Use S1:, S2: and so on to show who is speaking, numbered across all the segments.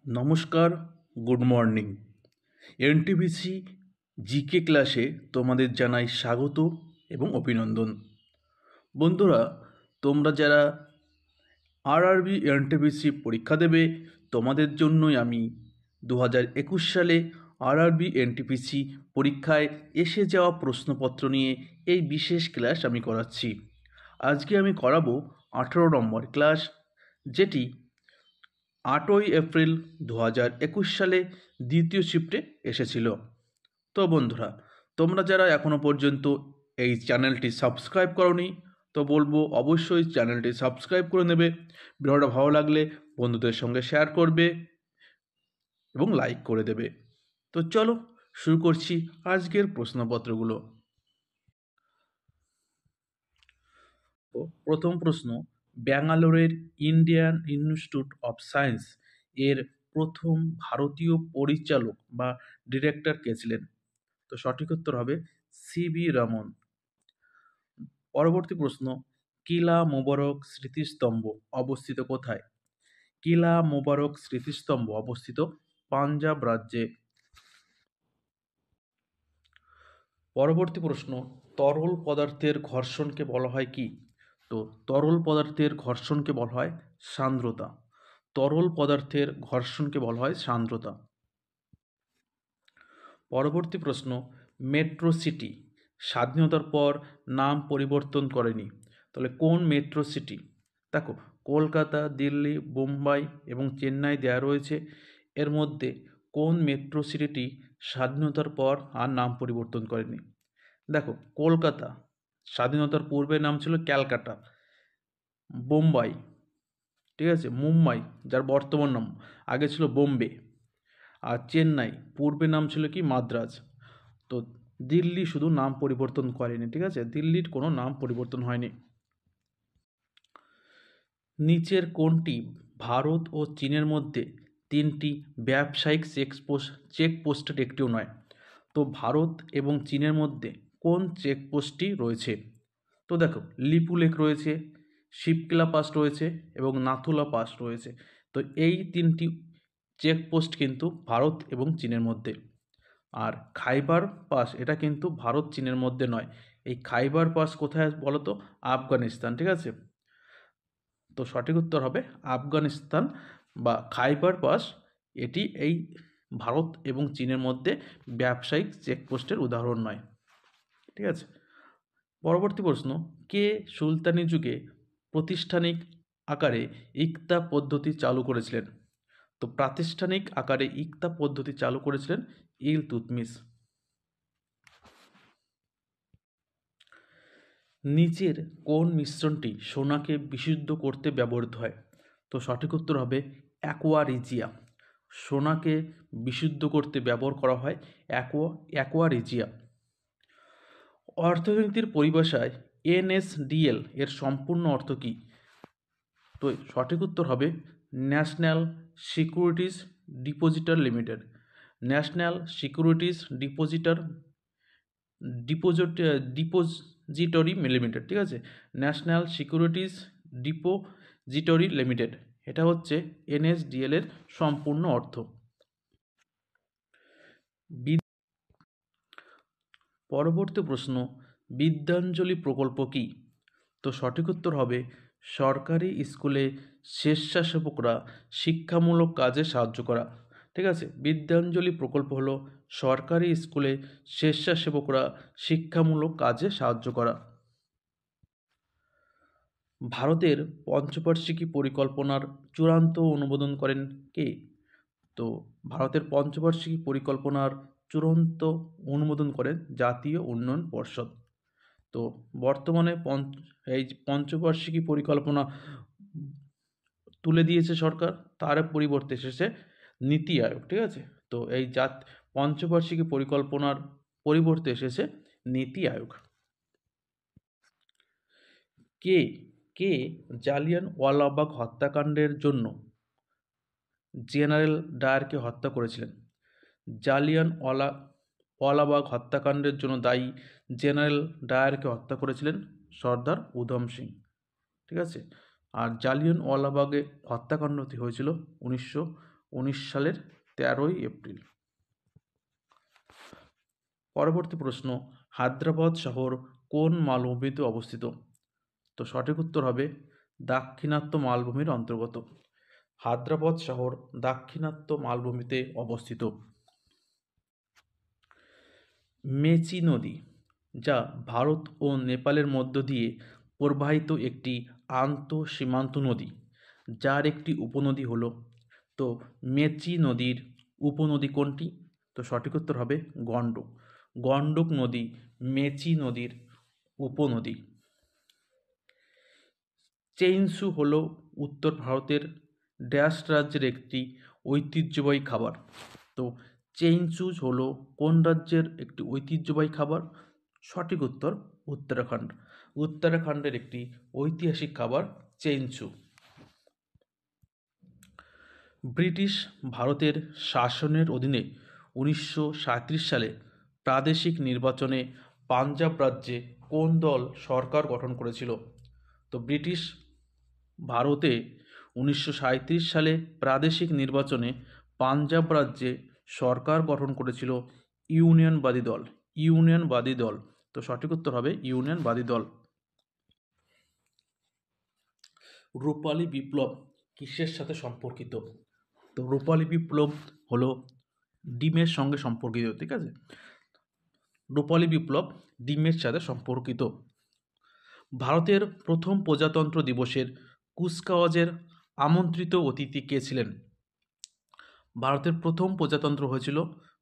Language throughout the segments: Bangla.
S1: নমস্কার, গুড মর্নিং। এনটিপিসি জিকে ক্লাসে তোমাদের জানাই স্বাগত এবং অভিনন্দন। বন্ধুরা, তোমরা যারা আরআরবি এনটিপিসি পরীক্ষা দেবে, তোমাদের জন্যই আমি 2021 সালে আরআরবি এনটিপিসি পরীক্ষায় এসে যাওয়া প্রশ্নপত্র নিয়ে এই বিশেষ ক্লাস আমি করাচ্ছি। আজকে আমি করাবো 18 নম্বর ক্লাস, যেটি 8ই এপ্রিল 2021 সালে দ্বিতীয় শিফটে এসেছিল। তো বন্ধুরা, তোমরা যারা এখনও পর্যন্ত এই চ্যানেলটি সাবস্ক্রাইব করোনি, তো বলবো অবশ্যই চ্যানেলটি সাবস্ক্রাইব করে নেবে। ভিডিওটা ভালো লাগলে বন্ধুদের সঙ্গে শেয়ার করবে এবং লাইক করে দেবে। তো চলো শুরু করছি আজকের প্রশ্নপত্রগুলো। তো প্রথম প্রশ্ন, ব্যাঙ্গালোরের ইন্ডিয়ান ইনস্টিটিউট অফ সায়েন্স এর প্রথম ভারতীয় পরিচালক বা ডিরেক্টর কে ছিলেন? তো সঠিক উত্তর হবে সিভি রমন। পরবর্তী প্রশ্ন, কিলা মোবারক স্মৃতিস্তম্ভ অবস্থিত কোথায়? কিলা মোবারক স্মৃতিস্তম্ভ অবস্থিত পাঞ্জাব রাজ্যে। পরবর্তী প্রশ্ন, তরল পদার্থের ঘর্ষণকে বলা হয় কি? তো তরল পদার্থের ঘর্ষণকে বলা হয় সান্দ্রতা। তরল পদার্থের ঘর্ষণকে বলা হয় সান্দ্রতা। পরবর্তী প্রশ্ন, মেট্রো সিটি স্বাধীনতার পর নাম পরিবর্তন করেনি, তাহলে কোন মেট্রো সিটি? দেখো, কলকাতা, দিল্লি, বোম্বাই এবং চেন্নাই দেওয়া রয়েছে। এর মধ্যে কোন মেট্রো সিটিটি স্বাধীনতার পর আর নাম পরিবর্তন করেনি? দেখো, কলকাতা স্বাধীনতার পূর্বে নাম ছিল ক্যালকাটা। বোম্বাই, ঠিক আছে, মুম্বাই যার বর্তমান নাম, আগে ছিল বোম্বে। আর চেন্নাই পূর্বে নাম ছিল কি মাদ্রাজ। তো দিল্লি শুধু নাম পরিবর্তন করেনি, ঠিক আছে, দিল্লির কোনো নাম পরিবর্তন হয়নি। নিচের কোনটি ভারত ও চীনের মধ্যে তিনটি ব্যবসায়িক চেকপোস্টের একটিও নয়? তো ভারত এবং চীনের মধ্যে কোন চেকপোস্টটি রয়েছে? তো দেখো, লিপু লেক রয়েছে, শিবকিলা পাস রয়েছে এবং নাথুলা পাস রয়েছে। তো এই তিনটি চেকপোস্ট কিন্তু ভারত এবং চীনের মধ্যে। আর খাইবার পাস, এটা কিন্তু ভারত চীনের মধ্যে নয়। এই খাইবার পাস কোথায় বলো তো? আফগানিস্তান, ঠিক আছে। তো সঠিক উত্তর হবে আফগানিস্তান বা খাইবার পাস। এটি এই ভারত এবং চীনের মধ্যে ব্যবসায়িক চেকপোস্টের উদাহরণ নয়, ঠিক আছে। পরবর্তী প্রশ্ন, কে সুলতানি যুগে প্রাতিষ্ঠানিক আকারে ইকতা পদ্ধতি চালু করেছিলেন? তো প্রাতিষ্ঠানিক আকারে ইকতা পদ্ধতি চালু করেছিলেন ইলতুৎমিশ। নিচের কোন মিশ্রণটি সোনাকে বিশুদ্ধ করতে ব্যবহৃত হয়? তো সঠিক উত্তর হবে অ্যাকোয়ারিজিয়া। সোনাকে বিশুদ্ধ করতে ব্যবহার করা হয় অ্যাকোয়ারিজিয়া। অর্থনীতির পরিভাষায় এনএসডিএল এর সম্পূর্ণ অর্থ কী? তো সঠিক উত্তর হবে national securities depositor limited. National securities depository limited, ঠিক আছে। ন্যাশনাল সিকিউরিটিজ ডিপোজিটরি লিমিটেড, এটা হচ্ছে এনএসডিএল এর সম্পূর্ণ অর্থ। পরবর্তী প্রশ্ন, বিদ্যাঞ্জলি প্রকল্প কী? তো সঠিক উত্তর হবে সরকারি স্কুলে স্বেচ্ছাসেবকরা শিক্ষামূলক কাজে সাহায্য করা, ঠিক আছে। বিদ্যাঞ্জলি প্রকল্প হলো সরকারি স্কুলে স্বেচ্ছাসেবকরা শিক্ষামূলক কাজে সাহায্য করা। ভারতের পঞ্চবার্ষিকী পরিকল্পনার চূড়ান্ত অনুমোদন করেন কে? তো ভারতের পঞ্চবার্ষিকী পরিকল্পনার চূড়ান্ত অনুমোদন করেন জাতীয় উন্নয়ন পর্ষদ। তো বর্তমানে এই পঞ্চবার্ষিকী পরিকল্পনা তুলে দিয়েছে সরকার, তার পরিবর্তে এসেছে নীতি আয়োগ, ঠিক আছে। তো এই পঞ্চবার্ষিকী পরিকল্পনার পরিবর্তে এসেছে নীতি আয়োগ। কে কে জালিয়ানওয়ালাবাগ হত্যাকাণ্ডের জন্য জেনারেল ডায়ারকে হত্যা করেছিলেন? জালিয়ানওয়ালাবাগ হত্যাকাণ্ডের জন্য দায়ী জেনারেল ডায়ারকে হত্যা করেছিলেন সর্দার উধম সিং, ঠিক আছে। আর জালিয়ানওয়ালাবাগে হত্যাকাণ্ডটি হয়েছিল সালের 13ই এপ্রিল। পরবর্তী প্রশ্ন, হায়দ্রাবাদ শহর কোন মালভূমিতে অবস্থিত? তো সঠিক উত্তর হবে দাক্ষিণাত্য মালভূমির অন্তর্গত। হায়দ্রাবাদ শহর দাক্ষিণাত্য মালভূমিতে অবস্থিত। মেচি নদী, যা ভারত ও নেপালের মধ্য দিয়ে প্রবাহিত একটি আন্তঃসীমান্ত নদী, যার একটি উপনদী হলো। তো মেচি নদীর উপনদী কোনটি? তো সঠিক উত্তর হবে গণ্ডক। গণ্ডক নদী মেচি নদীর উপনদী। চেইনসু হলো উত্তর ভারতের ড্যাশ রাজ্যের একটি ঐতিহ্যবাহী খাবার। তো চেইনসুজ হলো কোন রাজ্যের একটি ঐতিহ্যবাহী খাবার? সঠিক উত্তর উত্তরাখণ্ড। উত্তরাখণ্ডের একটি ঐতিহাসিক খাবার চেইনসু। ব্রিটিশ ভারতের শাসনের অধীনে 1937 সালে প্রাদেশিক নির্বাচনে পাঞ্জাব রাজ্যে কোন দল সরকার গঠন করেছিল? তো ব্রিটিশ ভারতে 1937 সালে প্রাদেশিক নির্বাচনে পাঞ্জাব রাজ্যে সরকার গঠন করেছিল ইউনিয়নবাদী দল। ইউনিয়নবাদী দল। তো সঠিক উত্তর হবে ইউনিয়নবাদী দল। রূপালী বিপ্লব কিসের সাথে সম্পর্কিত? তো রূপালী বিপ্লব হলো ডিমের সঙ্গে সম্পর্কিত, ঠিক আছে? রূপালী বিপ্লব ডিমের সাথে সম্পর্কিত। ভারতের প্রথম প্রজাতন্ত্র দিবসের কুচকাওয়াজের আমন্ত্রিত অতিথি কে ছিলেন? ভারতের প্রথম প্রজাতন্ত্র হয়েছিল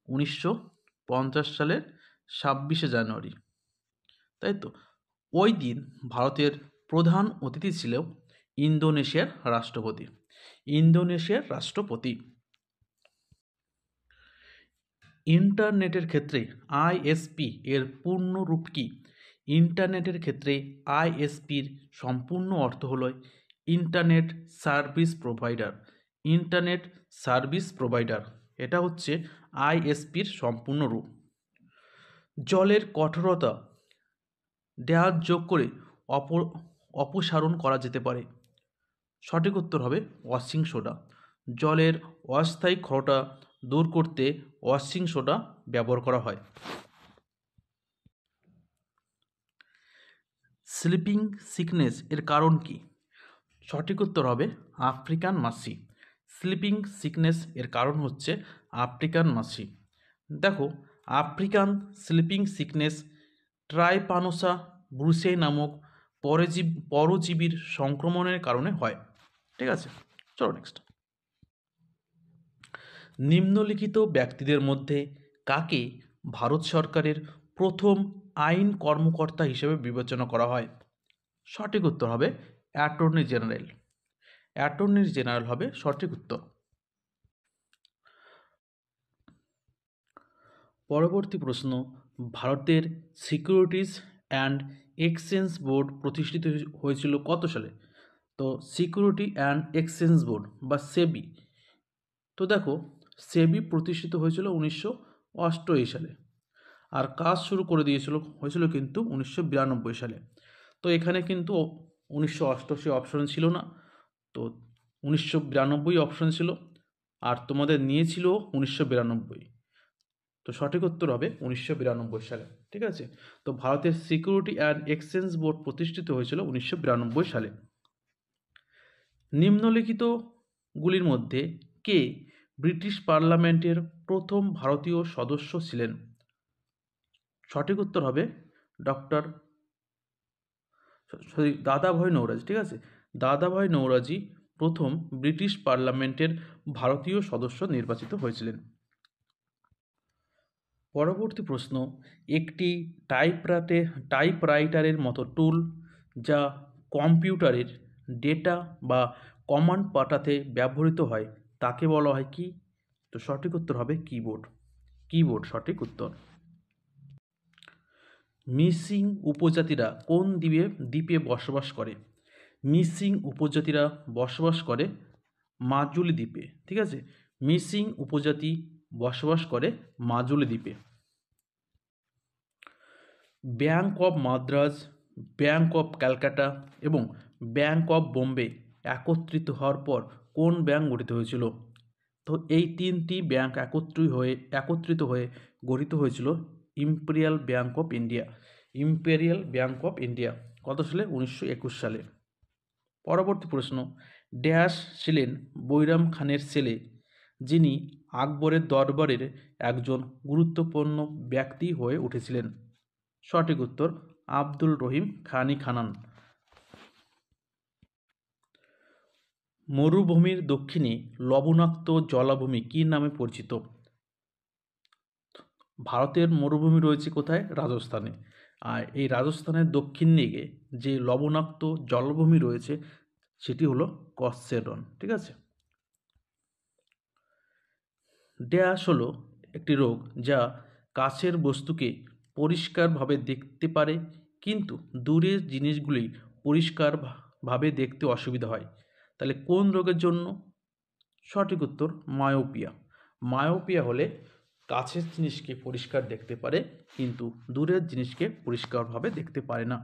S1: 1950 সালের 26শে জানুয়ারি, তাই তো? ওই দিন ভারতের প্রধান অতিথি ছিল ইন্দোনেশিয়ার রাষ্ট্রপতি। ইন্দোনেশিয়ার রাষ্ট্রপতি। ইন্টারনেটের ক্ষেত্রে আইএসপি এর পূর্ণ রূপ কি? ইন্টারনেটের ক্ষেত্রে আইএসপির সম্পূর্ণ অর্থ হলো internet service provider. Internet service provider, এটা হচ্ছে আইএসপির সম্পূর্ণ রূপ। জলের কঠোরতা দেওয়ার যোগ করে অপসারণ করা যেতে পারে। সঠিক উত্তর হবে ওয়াশিং সোডা। জলের অস্থায়ী ক্ষরতা দূর করতে ওয়াশিং সোডা ব্যবহার করা হয়। স্লিপিং সিকনেস এর কারণ কি? সঠিক উত্তর হবে আফ্রিকান মাছি। স্লিপিং সিকনেস এর কারণ হচ্ছে আফ্রিকান মাছি। দেখো, আফ্রিকান স্লিপিং সিকনেস ট্রাইপানোসা ব্রুসেই নামক পরজীবীর সংক্রমণের কারণে হয়, ঠিক আছে? চলো নেক্সট। নিম্নলিখিত ব্যক্তিদের মধ্যে কাকে ভারত সরকারের প্রথম আইন কর্মকর্তা হিসেবে বিবেচনা করা হয়? সঠিক উত্তর হবে অ্যাটর্নি জেনারেল। অ্যাটর্নি জেনারেল হবে সঠিক উত্তর। পরবর্তী প্রশ্ন, ভারতের সিকিউরিটিজ অ্যান্ড এক্সচেঞ্জ বোর্ড প্রতিষ্ঠিত হয়েছিল কত সালে? তো সিকিউরিটি অ্যান্ড এক্সচেঞ্জ বোর্ড বা সেবি, তো দেখো সেবি প্রতিষ্ঠিত হয়েছিল 1988 সালে, আর কাজ শুরু করে হয়েছিল কিন্তু 1992 সালে। তো এখানে কিন্তু 1988 অপশন ছিল না, তো 1992 অপশন ছিল, আর তোমাদের নিয়েছিল 1992। তো সঠিক উত্তর হবে 1992 সালে, ঠিক আছে? তো ভারতের সিকিউরিটি অ্যান্ড এক্সচেঞ্জ বোর্ড প্রতিষ্ঠিত হয়েছিল 1992 সালে। নিম্নলিখিতগুলির মধ্যে কে ব্রিটিশ পার্লামেন্টের প্রথম ভারতীয় সদস্য ছিলেন? সঠিক উত্তর হবে দাদাভাই নওরোজি, ঠিক আছে? দাদাভাই নওরোজি প্রথম ব্রিটিশ পার্লামেন্টের ভারতীয় সদস্য নির্বাচিত হয়েছিলেন। পরবর্তী প্রশ্ন, একটি টাইপরাইটারের মতো টুল যা কম্পিউটারের ডেটা বা কমান্ড পাঠাতে ব্যবহৃত হয় তাকে বলা হয় কি? তো সঠিক উত্তর হবে কিবোর্ড। কিবোর্ড সঠিক উত্তর। মিসিং উপজাতিরা কোন দ্বীপে বসবাস করে? মিসিং উপজাতিরা বসবাস করে মাজুলি দ্বীপে, ঠিক আছে? মিসিং উপজাতি বসবাস করে মাজুলি দ্বীপে। Bank of Madras, bank of Calcutta এবং ব্যাঙ্ক অফ বোম্বে একত্রিত হওয়ার পর কোন ব্যাঙ্ক গঠিত হয়েছিল? তো তো এই তিনটি ব্যাংক একত্রিত হয়ে গঠিত হয়েছিল imperial bank of India. Imperial bank of India কত সালে? 1921 সালে। পরবর্তী প্রশ্ন, ড্যাশ ছিলেন বৈরাম খানের ছেলে যিনি আকবরের দরবারের একজন গুরুত্বপূর্ণ ব্যক্তি হয়ে উঠেছিলেন? সঠিক উত্তর আব্দুল রহিম খানি খানান। মরুভূমির দক্ষিণে লবণাক্ত জলাভূমি কী নামে পরিচিত? ভারতের মরুভূমি রয়েছে কোথায়? রাজস্থানে। আর এই রাজস্থানের দক্ষিণ দিকে যে লবণাক্ত জলভূমি রয়েছে সেটি হলো কচ্ছের রণ। ঠিক আছে। ড্যাশ হলো একটি রোগ যা কাছের বস্তুকে পরিষ্কারভাবে দেখতে পারে কিন্তু দূরের জিনিসগুলি পরিষ্কারভাবে দেখতে অসুবিধা হয়। তাহলে কোন রোগের জন্য? সঠিক উত্তর মায়োপিয়া। মায়োপিয়া হলে কাছের জিনিসকে পরিষ্কার দেখতে পারে কিন্তু দূরের জিনিসকে পরিষ্কারভাবে দেখতে পারে না।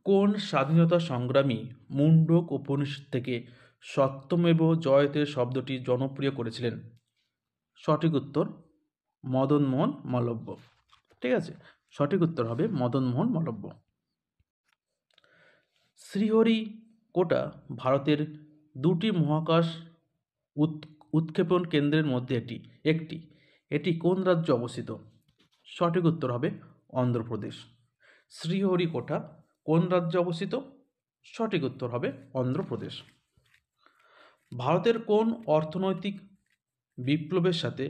S1: কোন স্বাধীনতা সংগ্রামী মুন্ডক উপনিষদ থেকে সত্যমেব জয়তে শব্দটি জনপ্রিয় করেছিলেন? সঠিক উত্তর মদনমোহন মালব্য। ঠিক আছে, সঠিক উত্তর হবে মদনমোহন মালব্য। শ্রীহরিকোটা ভারতের দুটি মহাকাশ উৎক্ষেপণ কেন্দ্রের মধ্যে একটি। এটি কোন রাজ্যে অবস্থিত? সঠিক উত্তর হবে অন্ধ্রপ্রদেশ। শ্রীহরিকোটা কোন রাজ্যে অবস্থিত? সঠিক উত্তর হবে অন্ধ্রপ্রদেশ। ভারতের কোন অর্থনৈতিক বিপ্লবের সাথে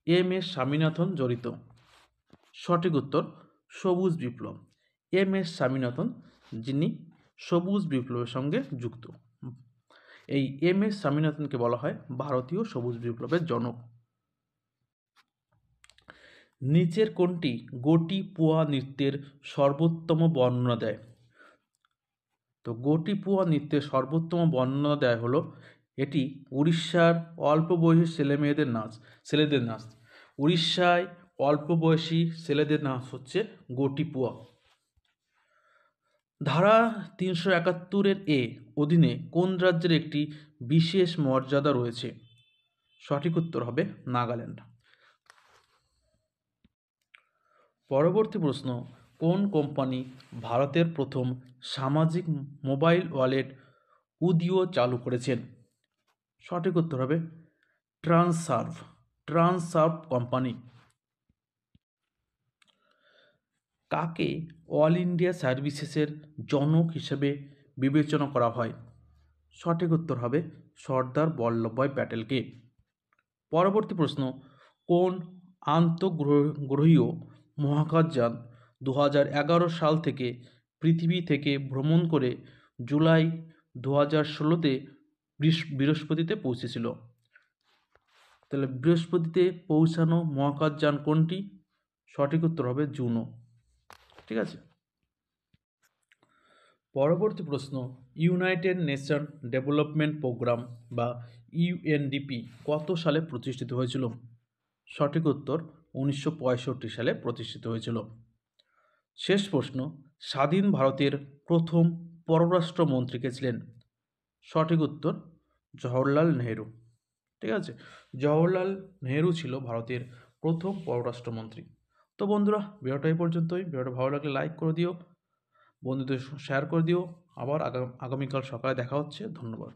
S1: এম.এস. স্বামীনাথন জড়িত? সঠিক উত্তর সবুজ বিপ্লব। এম.এস. স্বামীনাথন যিনি সবুজ বিপ্লবের সঙ্গে যুক্ত। এই এম.এস. স্বামীনাথনকে বলা হয় ভারতীয় সবুজ বিপ্লবের জনক। নিচের কোনটি গোটি পুয়া নৃত্যের সর্বোত্তম বর্ণনা দেয়? তো গোটি পুয়া নৃত্যের সর্বোত্তম বর্ণনা দেয় হলো এটি উড়িষ্যার অল্প বয়সী ছেলেদের নাচ। উড়িষ্যায় অল্প বয়সী ছেলেদের নাচ হচ্ছে গোটি পুয়া। ধারা 371 এ অধীনে কোন রাজ্যের একটি বিশেষ মর্যাদা রয়েছে? সঠিক উত্তর হবে নাগাল্যান্ড। পরবর্তী প্রশ্ন, কোন কোম্পানি ভারতের প্রথম সামাজিক মোবাইল ওয়ালেট উদিও চালু করেছেন? সঠিক উত্তর হবে ট্রান্সসার্ভ কোম্পানি। কাকে অল ইন্ডিয়া সার্ভিসেসের জনক হিসেবে বিবেচনা করা হয়? সঠিক উত্তর হবে সর্দার বল্লভভাই প্যাটেলকে। পরবর্তী প্রশ্ন, কোন আন্তঃগ্রহীয় মহাকাশযান 2011 সাল থেকে পৃথিবী থেকে ভ্রমণ করে জুলাই 2016-তে বৃহস্পতিতে পৌঁছেছিল? তাহলে বৃহস্পতিতে পৌঁছানো মহাকাশযান কোনটি? সঠিক উত্তর হবে জুনো। ঠিক আছে। পরবর্তী প্রশ্ন, ইউনাইটেড নেশন ডেভেলপমেন্ট প্রোগ্রাম বা ইউএনডিপি কত সালে প্রতিষ্ঠিত হয়েছিল? সঠিক উত্তর 1965 সালে প্রতিষ্ঠিত হয়েছিল। শেষ প্রশ্ন, স্বাধীন ভারতের প্রথম পররাষ্ট্রমন্ত্রী কে ছিলেন? সঠিক উত্তর জওহরলাল নেহেরু। ঠিক আছে, জওহরলাল নেহেরু ছিল ভারতের প্রথম পররাষ্ট্রমন্ত্রী। তো বন্ধুরা, ভিডিওটা এই পর্যন্তই। ভিডিওটা ভালো লাগলে লাইক করে দিও, বন্ধুদের শেয়ার করে দিও। আবার আগামীকাল সকালে দেখা হচ্ছে। ধন্যবাদ।